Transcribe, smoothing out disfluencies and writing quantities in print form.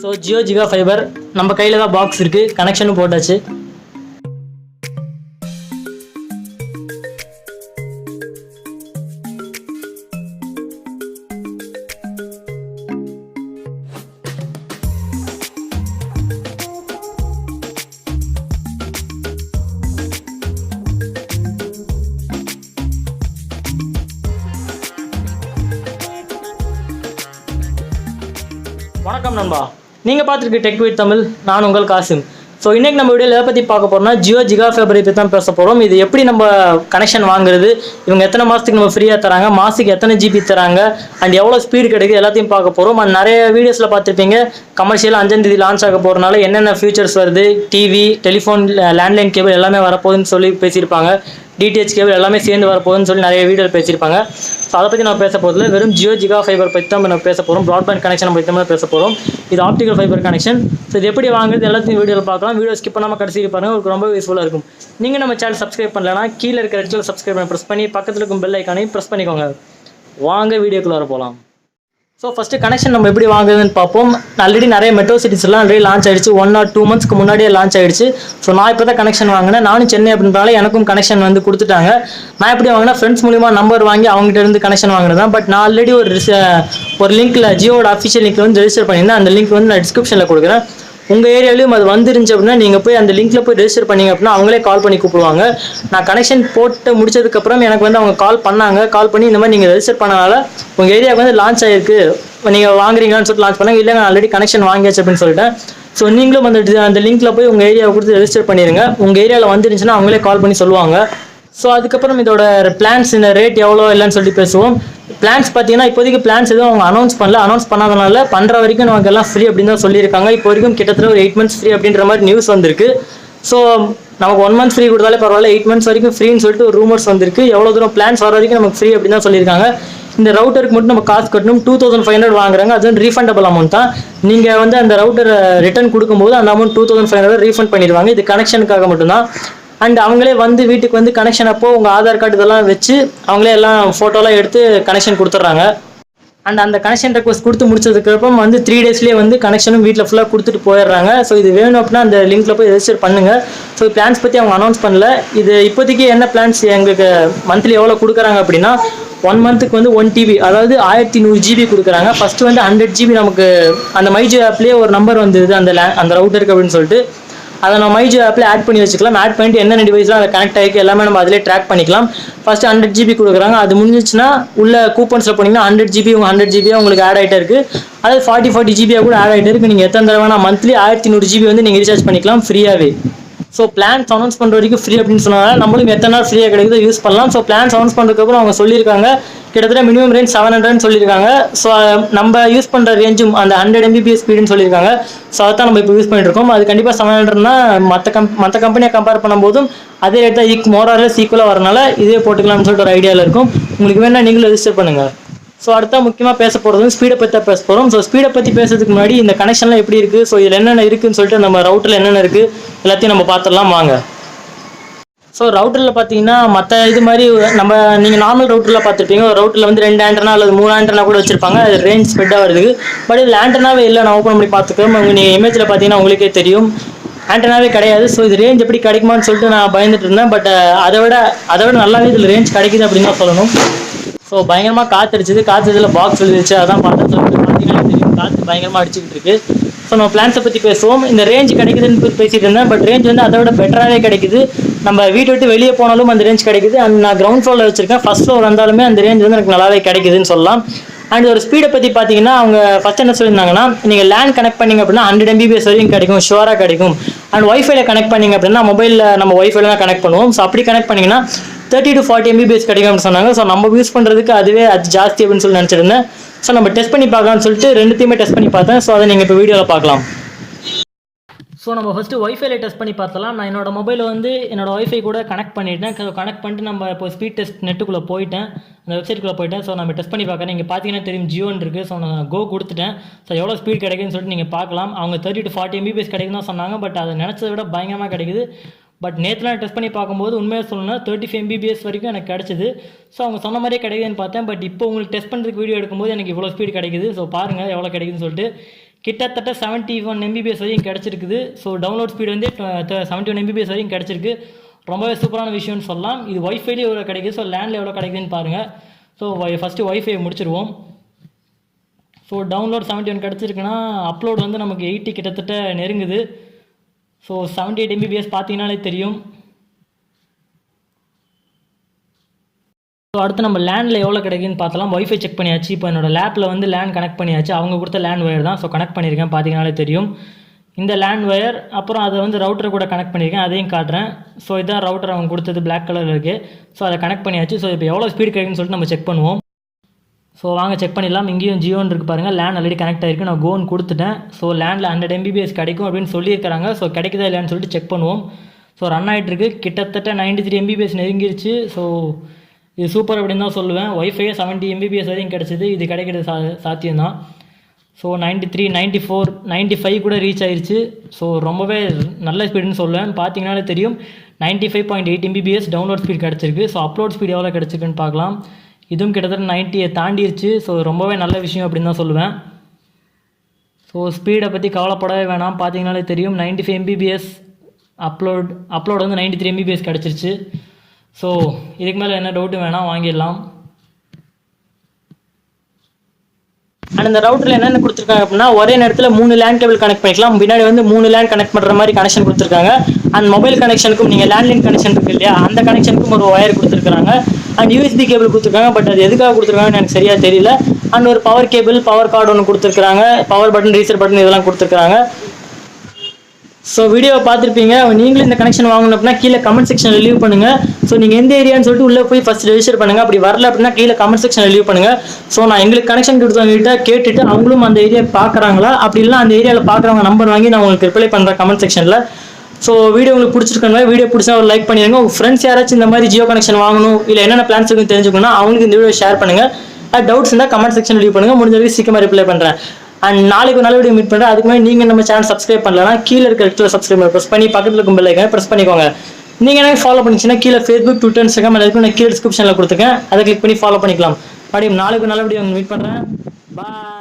So Jio Zika fibre நம்ம கையில் தான் பாக்ஸ் இருக்குது, கனெக்ஷனும் போட்டாச்சு. வணக்கம் நண்பா, நீங்கள் பார்த்துருக்கு டெக் வித் தமிழ். நான் உங்கள் காசிம். ஸோ இன்றைக்கி நம்ம வீடியோவில் எதை பற்றி பார்க்க போகிறோம்னா ஜியோ ஜிகா ஃபைபர் பற்றி தான் பேச போகிறோம். இது எப்படி நம்ம கனெக்ஷன் வாங்குறது, இவங்க எத்தனை மாதத்துக்கு நம்ம ஃப்ரீயாக தராங்க, மாதத்துக்கு எத்தனை ஜிபி தராங்க, அண்ட் எவ்வளோ ஸ்பீடு கிடைக்குது எல்லாத்தையும் பார்க்க போகிறோம். அண்ட் நிறைய வீடியோஸில் பார்த்துருப்பீங்க கமர்ஷியல் 5ஆம் தேதி லான்ச் ஆக போகிறனால என்னென்ன ஃபியூச்சர்ஸ் வருது, டிவி, டெலிஃபோன், லேண்ட்லைன் கேபிள் எல்லாமே வரப்போகுதுன்னு சொல்லி பேசியிருப்பாங்க. டிடிஹெச் கேபிள் எல்லாமே சேர்ந்து வரப்போகுதுன்னு சொல்லி நிறைய வீடியோ பேசியிருப்பாங்க. ஸோ அதை பற்றி நம்ம பேச போகிறதுல வெறும் ஜியோ ஜிகா ஃபைபர் பற்றி தான் நம்ம பேச போகிறோம். ப்ராட்பேண்ட் கனெக்ஷன் பற்றி தான் பேச போகிறோம். இது ஆப்டிகல் ஃபைபர் கனெக்ஷன். ஸோ இது எப்படி வாங்குறது எல்லாத்தையும் வீடியோவில் பார்க்கலாம். வீடியோ ஸ்கிப் பண்ணாமல் கடைசி பாருங்கள், உங்களுக்கு ரொம்ப யூஸ்ஃபுல்லாக இருக்கும். நீங்கள் நம்ம சேனல் சப்ஸ்கிரைப் பண்ணலன்னா கீழே இருக்கிற இடத்துல சப்ஸ்கிரைப் பண்ணி ப்ரெஸ் பண்ணி பக்கத்தில் இருக்கும் பெல் ஐக்கானையும் ப்ரெஸ் பண்ணிக்கோங்க. வாங்க வீடியோக்குள்ளே போகலாம். ஸோ ஃபஸ்ட்டு கனெக்ஷன் நம்ம எப்படி வாங்குறதுன்னு பார்ப்போம். ஆல்ரெடி நிறைய மெட்ரோ சிட்டிஸ்லாம் ஆல்ரெடி லான்ச் ஆகிடுச்சு. 1 or 2 months முன்னாடியே லான்ச் ஆகிடுச்சு. ஸோ நான் இப்போ தான் கனெக்ஷன் வாங்கினேன். நானும் சென்னை அப்படின்றால எனக்கும் கனெக்ஷன் வந்து கொடுத்துட்டாங்க. நான் எப்படி வாங்கினா ஃப்ரெண்ட்ஸ் மூலிமா நம்பர் வாங்கி அவங்ககிட்ட இருந்து கனெக்ஷன் வாங்கினது தான். பட் நான் ஆல்ரெடி ஒரு லிங்க்கில் ஜியோட அஃபிஷியல் லிங்க்கில் வந்து ரெஜிஸ்டர் பண்ணியிருந்தேன். அந்த லிங்க் வந்து நான் டிஸ்கிரிப்ஷனில் கொடுக்குறேன். உங்கள் ஏரியாவிலையும் அது வந்துருந்துச்சு அப்படின்னா நீங்கள் போய் அந்த லிங்க்கில் போய் ரெஜிஸ்டர் பண்ணிங்க அப்படின்னா அவங்களே கால் பண்ணி கூப்பிடுவாங்க. நான் கனெக்ஷன் போட்டு முடிச்சதுக்கப்புறம் எனக்கு வந்து அவங்க கால் பண்ணாங்க. கால் பண்ணி இந்த மாதிரி நீங்கள் ரெஜிஸ்டர் பண்ணனால உங்கள் ஏரியாவுக்கு வந்து லான்ச் ஆகிருக்கு, நீங்கள் வாங்குறீங்களான்னு சொல்லிட்டு லான்ச் பண்ணாங்க. இல்லை நான் ஆல்ரெடி கனெக்ஷன் வாங்கியாச்சு அப்படின்னு சொல்லிட்டேன். ஸோ நீங்களும் அந்த லிங்க்கில் போய் உங்கள் ஏரியாவை கொடுத்து ரெஜிஸ்டர் பண்ணிடுங்க. உங்கள் ஏரியாவில் வந்துருந்துச்சுன்னா அவங்களே கால் பண்ணி சொல்லுவாங்க. ஸோ அதுக்கப்புறம் இதோட பிளான்ஸ், இந்த ரேட் எவ்வளோ இல்லைன்னு சொல்லிட்டு பேசுவோம். பிளான்ஸ் பார்த்தீங்கன்னா இப்போதைக்கு பிளான்ஸ் எதுவும் அவங்க அனௌன்ஸ் பண்ணல. அனௌன்ஸ் பண்ணாதனால பண்ணுற வரைக்கும் நமக்கு எல்லாம் ஃப்ரீ அப்படின்னு தான் சொல்லியிருக்காங்க. இப்போ வரைக்கும் கிட்டத்தட்ட ஒரு 8 months ஃப்ரீ அப்படின்ற மாதிரி நியூஸ் வந்திருக்கு. ஸோ நமக்கு 1 month ஃப்ரீ கொடுத்தாலே பரவாயில்ல, 8 months வரைக்கும் ஃப்ரீன்னு சொல்லிட்டு ஒரு ரூமர்ஸ் வந்திருக்கு. எவ்வளோ தூரம் பிளான்ஸ் வர வரைக்கும் நமக்கு ஃப்ரீ அப்படின்னு தான் சொல்லியிருக்காங்க. இந்த ரவுட்டருக்கு மட்டும் நம்ம காசு கட்டணும். 2500 வாங்குறாங்க. அது வந்து ரீஃபண்டபிள் அமௌண்ட் தான். நீங்கள் வந்து அந்த ரவுட்டர் ரிட்டர்ன் கொடுக்கும்போது அந்த அமௌண்ட் 2500 ரீஃபண்ட் பண்ணிடுவாங்க. இது கனெக்ஷனுக்காக மட்டும்தான். அண்ட் அவங்களே வந்து வீட்டுக்கு வந்து கனெக்ஷன் அப்போ உங்கள் ஆதார் கார்டு இதெல்லாம் வச்சு அவங்களே எல்லாம் ஃபோட்டோலாம் எடுத்து கனெக்ஷன் கொடுத்துட்றாங்க. அண்ட் அந்த கனெக்ஷன் ரெக்வஸ்ட் கொடுத்து முடிச்சதுக்கப்புறம் வந்து 3 daysலேயே வந்து கனெக்ஷனும் வீட்டில் ஃபுல்லாக கொடுத்துட்டு போயிடுறாங்க. ஸோ இது வேணும் அப்படின்னா அந்த லிங்க்கில் போய் ரெஜிஸ்டர் பண்ணுங்கள். ஸோ பிளான்ஸ் பற்றி அவங்க அனௌன்ஸ் பண்ணல. இது இப்போதைக்கு என்ன பிளான்ஸ் எங்களுக்கு மந்த்லி எவ்வளோ கொடுக்குறாங்க அப்படின்னா 1 monthக்கு வந்து 1 TB, அதாவது 1100 GB கொடுக்குறாங்க. ஃபஸ்ட்டு வந்து 100 GB நமக்கு அந்த மைஜியோ ஆப்லேயே ஒரு நம்பர் வந்துடுது அந்த ரவுட்டருக்கு அப்படின்னு சொல்லிட்டு. அதை நம்ம மைஜியோ ஆப்பில் ஆட் பண்ணி வச்சுக்கலாம். ஆட் பண்ணிட்டு என்னென்ன டிவைஸ்லாம் அதை கனெக்ட் ஆகிருக்கு எல்லாமே நம்ம அதிலே ட்ராக் பண்ணிக்கலாம். ஃபஸ்ட்டு 100 GB கொடுக்குறாங்க. அது முடிஞ்சிச்சுன்னா உள்ள கூப்பன்ஸில் போனீங்கன்னா 100 GB 100 GB உங்களுக்கு ஆட் ஆகிட்டே இருக்குது. அது 40 GB கூட ஆட் ஆகிட்டே இருக்குது. நீங்கள் எத்தனை தடவை வேணால் மந்த்லி 1100 GB வந்து நீங்கள் ரீசார்ஜ் பண்ணிக்கலாம் ஃப்ரீயாகவே. ஸோ பிளான்ஸ் அனௌன்ஸ் பண்ணுற வரைக்கும் ஃப்ரீ அப்படின்னு சொன்னால நம்மளுக்கு எத்தனை நாள் ஃப்ரீயாக கிடைக்குதோ யூஸ் பண்ணலாம். ஸோ பிளான்ஸ் அனௌன்ஸ் பண்ணுறதுக்கப்புறம் அவங்க சொல்லியிருக்காங்க கிட்டத்தட்ட மினிமம் ரேஞ்ச் 700 சொல்லியிருக்காங்க. ஸோ நம்ம யூஸ் பண்ணுற ரேஞ்சும் அந்த 100 Mbps ஸ்பீடுன்னு சொல்லியிருக்காங்க. ஸோ அதை தான் நம்ம இப்போ யூஸ் பண்ணிட்டு இருக்கோம். அது கண்டிப்பாக 700னா மற்ற கம்பெனியை கம்பேர் பண்ணும்போதும் அதே ரேட் தான் மோராரில் ஈக்குவலாக வரனால இதே போட்டுக்கலாம்னு சொல்லிட்டு ஒரு ஐடியாவில் இருக்கும். உங்களுக்கு வேணால் நீங்களும் ரெஜிஸ்டர் பண்ணுங்கள். ஸோ அடுத்த முக்கியமாக பேச போகிறது ஸ்பீடை பற்றி தான் பேச போகிறோம். ஸோ ஸ்பீடை பற்றி பேசுறதுக்கு முன்னாடி இந்த கனெக்ஷன்லாம் எப்படி இருக்குது, ஸோ இதில் என்னென்ன இருக்குதுன்னு சொல்லிட்டு நம்ம ரவுட்டரில் என்னென்ன இருக்குது எல்லாத்தையும் நம்ம பார்த்துடலாம் வாங்க. ஸோ ரவுட்டரில் பார்த்தீங்கன்னா மற்ற இது மாதிரி நீங்கள் நார்மல் ரவுட்டரில் பார்த்துருப்பீங்க. ஒரு ரவுட்டரில் வந்து 2 ஆண்டனா அல்லது 3 ஆண்டனா கூட வச்சிருப்பாங்க. அது ரேஞ்ச் ஸ்ப்ரெட்டாக வருது. பட் இதில் ஆண்டனாவே இல்லை. நான் ஓப்பன் பண்ணி பார்த்துக்கிறோம். நீங்கள் இமேஜில் பார்த்தீங்கன்னா உங்களுக்கே தெரியும் ஆண்டனாவே கிடையாது. ஸோ இது ரேஞ்ச் எப்படி கிடைக்குமான்னு சொல்லிட்டு நான் பயந்துட்டு இருந்தேன். பட் அதை விட நல்லாவே இதில் ரேஞ்ச் கிடைக்குது அப்படின்னு தான் சொல்லணும். ஸோ பயங்கரமாக காற்று அடிச்சது. காற்று இதில் பாக்ஸ் எழுதிச்சு. அதான் பார்த்தா பார்த்தீங்கன்னா தெரியும் காற்று பயங்கரமாக அடிச்சுக்கிட்டு இருக்கு. ஸோ நம்ம பிளான்ஸை பற்றி பேசுவோம். இந்த ரேஞ்ச் கிடைக்குதுன்னு பேசிட்டு இருந்தேன். பட் ரேஞ்ச் வந்து அதை விட பெட்டராகவே கிடைக்குது. நம்ம வீட்டை விட்டு வெளியே போனாலும் அந்த ரேஞ்ச் கிடைக்குது. அண்ட் நான் கிரவுண்ட் ஃப்ளோரில் வச்சிருக்கேன். ஃபர்ஸ்ட் ஃப்ளோர் வந்தாலுமே அந்த ரேஞ்ச் வந்து எனக்கு நல்லாவே கிடைக்குதுன்னு சொல்லலாம். அண்ட் ஒரு ஸ்பீடை பற்றி பார்த்தீங்கன்னா அவங்க ஃபஸ்ட் என்ன சொல்லியிருந்தாங்கன்னா நீங்கள் லேண்ட் கனெக்ட் பண்ணிங்க அப்படின்னா 100 Mbps வரைக்கும் கிடைக்கும், ஷுவராக கிடைக்கும். அண்ட் ஒய்ஃபைல கனெக்ட் பண்ணிங்க அப்படின்னா மொபைலில் நம்ம ஒய்ஃபைல தான் கனெக்ட் பண்ணுவோம். ஸோ அப்படி கனெக்ட் பண்ணிங்கன்னா 30 to 40 Mbps கிடைக்கும் அப்படின்னு சொன்னாங்க. ஸோ நம்ம யூஸ் பண்ணுறதுக்கு அது ஜாஸ்தி அப்படின்னு சொல்லி நினச்சிருந்தேன். ஸோ நம்ம டெஸ்ட் பண்ணி பார்க்கலாம்னு சொல்லிட்டு ரெண்டுத்தையுமே டெஸ்ட் பண்ணி பார்த்தேன். ஸோ அதை நீங்கள் இப்போ வீடியோவில் பார்க்கலாம். ஸோ நம்ம ஃபஸ்ட்டு ஒய்ஃபைல டெஸ்ட் பண்ணி பார்த்தலாம். நான் என்னோட மொபைலை வந்து என்னோட ஒய்ஃபை கூட கனெக்ட் பண்ணிட்டேன். கனெக்ட் பண்ணிட்டு நம்ம இப்போ ஸ்பீட் டெஸ்ட் நெட்டுக்குள்ளே போயிட்டேன், அந்த வெப்சைட்டுக்குள்ளே போயிட்டேன். ஸோ நம்ம டெஸ்ட் பண்ணி பார்க்குறேன். நீங்கள் பார்த்தீங்கன்னா தெரியும் ஜியோன்னு இருக்குது. ஸோ நான் கோ கொடுத்துட்டேன். ஸோ எவ்வளோ ஸ்பீட் கிடைக்குதுன்னு சொல்லிட்டு நீங்கள் பார்க்கலாம். அவங்க 30 to 40 Mbps கிடைக்கும் தான் சொன்னாங்க. பட் அதை நினச்சதை விட பயங்கரமாக கிடைக்குது. பட் நேற்றுலாம் டெஸ்ட் பண்ணி பார்க்கும்போது உண்மையாக சொல்லணும்னா 35 Mbps வரைக்கும் எனக்கு கிடச்சிது. ஸோ அவங்க சொன்ன மாதிரியே கிடைக்குதுன்னு பார்த்தேன். பட் இப்போ உங்களுக்கு டெஸ்ட் பண்ணுறதுக்கு வீடியோ எடுக்கும்போது எனக்கு இவ்வளோ ஸ்பீட் கிடைக்குது. ஸோ பாருங்கள் எவ்வளோ கிடைக்குதுன்னு சொல்லிட்டு. கிட்டத்தட்ட 71 MBPS வரையும் கிடச்சிருக்குது. ஸோ டவுன்லோட் ஸ்பீடு வந்து 71 MBPS வரையும் கிடச்சிருக்கு. ரொம்பவே சூப்பரான விஷயம்னு சொல்லலாம். இது ஒய்ஃபைலேயே எவ்வளோ கிடைக்குது, ஸோ லேண்டில் எவ்வளோ கிடைக்குதுன்னு பாருங்கள். ஸோ ஃபஸ்ட்டு ஒய்ஃபை முடிச்சிருவோம். ஸோ டவுன்லோட் 71 கிடச்சிருக்குன்னா அப்லோட் வந்து நமக்கு 80 கிட்டத்தட்ட நெருங்குது. ஸோ 78 MBPS பார்த்தீங்கன்னாலே தெரியும். ஸோ அடுத்து நம்ம லேண்டில் எவ்வளோ கிடைக்குன்னு பார்த்தலாம். ஒய்ஃபை செக் பண்ணியாச்சு. இப்போ என்னோடய லேப்பில் வந்து லேண்ட் கனெக்ட் பண்ணியாச்சு. அவங்க கொடுத்த லேண்ட் ஒயர் தான். ஸோ கனெக்ட் பண்ணியிருக்கேன், பார்த்தீங்கன்னாலே தெரியும். இந்த லேண்ட் ஒயர் அப்புறம் அதை வந்து ரவுட்டரை கூட கனெக்ட் பண்ணியிருக்கேன், அதையும் காட்டுறேன். ஸோ இதுதான் ரவுட்டர் அவங்க கொடுத்தது, பிளாக் கலரில் இருக்குது. ஸோ அதை கனெக்ட் பண்ணியாச்சு. ஸோ இப்போ எவ்வளோ ஸ்பீட் கிடைக்குன்னு சொல்லிட்டு நம்ம செக் பண்ணுவோம். ஸோ வாங்க செக் பண்ணிடலாம். இங்கேயும் ஜியோன்னு இருக்குது பாருங்கள். லேண்ட் ஆல்ரெடி கனெக்ட் ஆகிருக்கு. நான் கோன் கொடுத்துட்டேன். ஸோ லேண்டில் 100 MBPS கிடைக்கும் அப்படின்னு சொல்லியிருக்கிறாங்க. ஸோ கிடைக்குதா இல்லையான்னு சொல்லிட்டு செக் பண்ணுவோம். ஸோ ரன் ஆகிட்டுருக்கு. கிட்டத்தட்ட 93 MBPS நெருங்கிருச்சு. ஸோ இது சூப்பர் அப்படின்னு தான் சொல்லுவேன். ஒய்ஃபையே 70 MBPS வரையும் கிடச்சிது. இது கிடைக்கிறது சாத்தியம்தான். ஸோ 93, 94, 95 கூட ரீச் ஆயிடுச்சு. ஸோ ரொம்பவே நல்ல ஸ்பீடுன்னு சொல்லுவேன். பார்த்தீங்கன்னாலே தெரியும் 95.8 MBPS டவுன்லோட் ஸ்பீட் கிடச்சிருக்கு. ஸோ அப்லோட் ஸ்பீட் எவ்வளோ கிடச்சிருக்குன்னு பார்க்கலாம். இதுவும் கிட்டத்தட்ட 90 தாண்டிடுச்சு. ஸோ ரொம்பவே நல்ல விஷயம் அப்படின்னு தான் சொல்லுவேன். ஸோ ஸ்பீடை பற்றி கவலைப்படவே வேணாம். பார்த்தீங்கன்னாலே தெரியும் 95 MBPS அப்லோட் வந்து 93 MBPS கிடச்சிருச்சு. ஸோ இதுக்கு மேலே என்ன டவுட்டு வேணாம், வாங்கிடலாம். அண்ட் இந்த ரவுட்டரில் என்னென்ன கொடுத்துருக்காங்க அப்படின்னா, ஒரே நேரத்தில் 3 லேண்ட் கேபிள் கனெக்ட் பண்ணிக்கலாம். பின்னாடி வந்து 3 லேண்ட் கனெக்ட் பண்ணுற மாதிரி கனெக்ஷன் கொடுத்துருக்காங்க. அண்ட் மொபைல் கனெக்ஷனுக்கும் நீங்கள் லேண்ட்லைன் கனெக்ஷன் இருக்கு இல்லையா, அந்த கனெக்ஷனுக்கும் ஒரு ஒயர் கொடுத்துருக்காங்க. அண்ட் USB கேபிள் கொடுத்துருக்காங்க. பட் அது எதுக்காக கொடுத்துருக்காங்கன்னு எனக்கு சரியாக தெரியல. அண்ட் ஒரு பவர் கேபிள், பவர் கார்டு ஒன்று கொடுத்துருக்காங்க. பவர் பட்டன், ரீசெட் பட்டன் இதெல்லாம் கொடுத்துருக்காங்க. ஸோ வீடியோவை பார்த்துருப்பீங்க. நீங்களும் இந்த கனெக்ஷன் வாங்கணும் அப்படின்னா கீழே கமெண்ட் செக்ஷனில் லீவ் பண்ணுங்கள். ஸோ நீங்கள் எந்த ஏரியான்னு சொல்லிட்டு உள்ளே போய் ஃபஸ்ட் ரெஜிஸ்டர் பண்ணுங்கள். அப்படி வரல அப்படின்னா கீழே கமெண்ட் செக்ஷனில் லீவ் பண்ணுங்கள். ஸோ நான் எங்களுக்கு கனெக்ஷன் கொடுத்தவங்ககிட்ட கேட்டுட்டு அவங்களும் அந்த ஏரியா பார்க்குறாங்களா, அப்படி இல்லை அந்த ஏரியாவில் பார்க்குறவங்க நம்பர் வாங்கி நான் உங்களுக்கு ரிப்ளை பண்ணுறேன் கமெண்ட் செக்ஷனில். ஸோ வீடியோ உங்களுக்கு பிடிச்சிருக்கோங்க. வீடியோ பிடிச்சா ஒரு லைக் பண்ணிடுங்க. உங்கள் ஃப்ரெண்ட்ஸ் யாராச்சும் இந்த மாதிரி ஜியோ கனெக்ஷன் வாங்கணும் இல்லை என்னென்ன பிளான்ஸ் இருக்குன்னு தெரிஞ்சுக்கணும்னா அவங்களுக்கு இந்த வீடியோ ஷேர் பண்ணுங்கள். டவுட்ஸ் இருந்தால் கமெண்ட் செக்ஷனில் லீவ் பண்ணுங்கள். முடிஞ்ச வரைக்கும் சீக்கிரமாக ரிப்ளை பண்ணுறேன். அண்ட் நாளைக்கு நல்ல வீடியோ மீட் பண்ணுறேன். அதுக்கு மேலே நீங்கள் நம்ம சேனல் சப்ஸ்கிரைப் பண்ணலன்னா கீழே இருக்க சப்ஸ்கிரைப் ப்ரெஸ் பண்ணி பக்கத்தில் இருக்கும் பெல் ஐக்கானை ப்ரெஸ் பண்ணிக்கோங்க. நீங்கள் எனக்கு ஃபாலோ பண்ணிச்சுன்னா கீழே ஃபேஸ்புக், ட்விட்டர், இன்ஸ்டாகிராம் எல்லாருக்கும் நான் கீழே டிஸ்கிரிப்ஷனில் கொடுத்துருக்கேன். அதை கிளிக் பண்ணி ஃபாலோ பண்ணிக்கலாம். மறுபடியும் நாளைக்கு நல்ல வீடியோ மீட் பண்ணுறேன். பாய்.